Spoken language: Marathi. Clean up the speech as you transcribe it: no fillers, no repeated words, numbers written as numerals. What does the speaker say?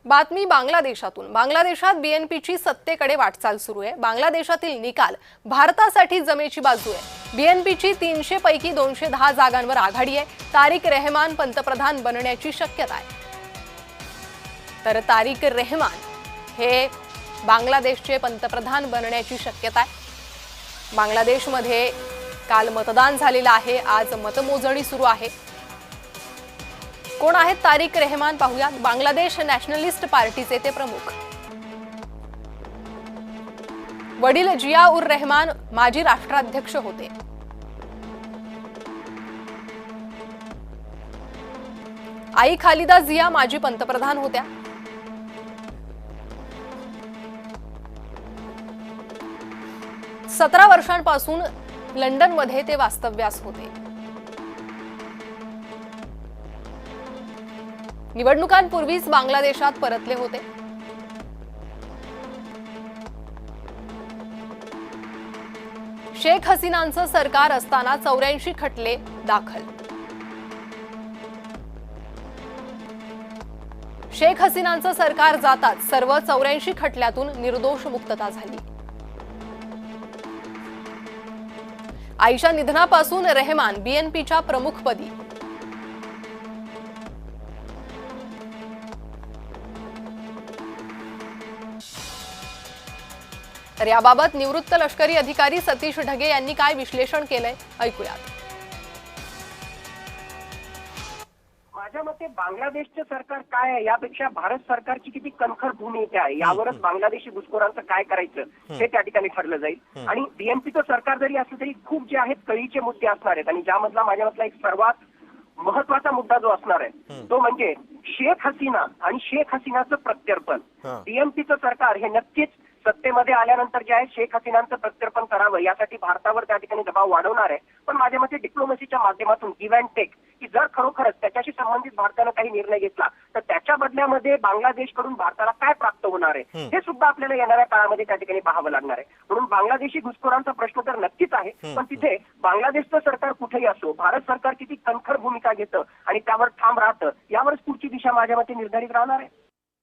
बातमी बांगलादेशातून। बांगलादेशात बीएनपीची सत्तेकडे वाटचाल सुरू आहे। बांगलादेशातील निकाल भारतासाठी जमेची बाजू आहे। बीएनपीची 300 पैकी 210 जागांवर आघाडी आहे। तारिक रहमान पंतप्रधान बनण्याची शक्यता आहे। तर तारिक रहमान हे बांगलादेशचे पंतप्रधान बनण्याची शक्यता आहे। बांगलादेशमध्ये काल मतदान झालेलं आहे। आज मतमोजणी सुरू आहे। कोण आहेत तारिक रहमान पाहूयात। बांगलादेश नॅशनलिस्ट पार्टीचे ते प्रमुख। वडील जिया उर रहमान माजी राष्ट्राध्यक्ष होते। आई खालिदा जिया माजी पंतप्रधान होत्या। सतरा वर्षांपासून लंडनमध्ये ते वास्तव्यास होते। निवडणुकांपूर्वीच बांगलादेशात परतले होते। शेख हसीनांचं सरकार असताना 84 खटले दाखल। शेख हसीनांचं सरकार जाताच सर्व 84 खटल्यातून निर्दोष मुक्तता झाली। आईच्या निधनापासून रहमान बीएनपीच्या प्रमुखपदी। तर याबाबत निवृत्त लष्करी अधिकारी सतीश ढगे यांनी काय विश्लेषण केलंय ऐकूयात। माझ्या मते बांगलादेशचं सरकार काय आहे यापेक्षा भारत सरकारची किती कणखर भूमिका आहे यावरच बांगलादेशी घुसखोरांचं काय करायचं हे त्या ठिकाणी ठरलं जाईल। आणि बीएनपीचं सरकार जरी असलं तरी खूप जे आहेत कळीचे मुद्दे असणार आहेत आणि ज्यामधला माझ्या मधला एक सर्वात महत्वाचा मुद्दा जो असणार आहे तो म्हणजे शेख हसीना आणि शेख हसीनाचं प्रत्यर्पण। बीएनपीचं सरकार हे नक्कीच सत्तेमध्ये आल्यानंतर जे आहे शेख हसीनांचं प्रत्यर्पण करावं यासाठी भारतावर त्या ठिकाणी दबाव वाढवणार आहे। पण माझ्या मते डिप्लोमसीच्या माध्यमातून गिव्ह अँड टेक की जर खरोखरच त्याच्याशी संबंधित भारतानं काही निर्णय घेतला तर त्याच्या बदल्यामध्ये बांगलादेशकडून भारताला काय प्राप्त होणार आहे हे सुद्धा आपल्याला येणाऱ्या काळामध्ये त्या ठिकाणी पाहावं लागणार आहे। म्हणून बांगलादेशी घुसखोरांचा प्रश्न तर नक्कीच आहे, पण तिथे बांगलादेशचं सरकार कुठेही असो भारत सरकार किती कणखर भूमिका घेतं आणि त्यावर ठाम राहतं यावरच पुढची दिशा माझ्या मते निर्धारित राहणार आहे।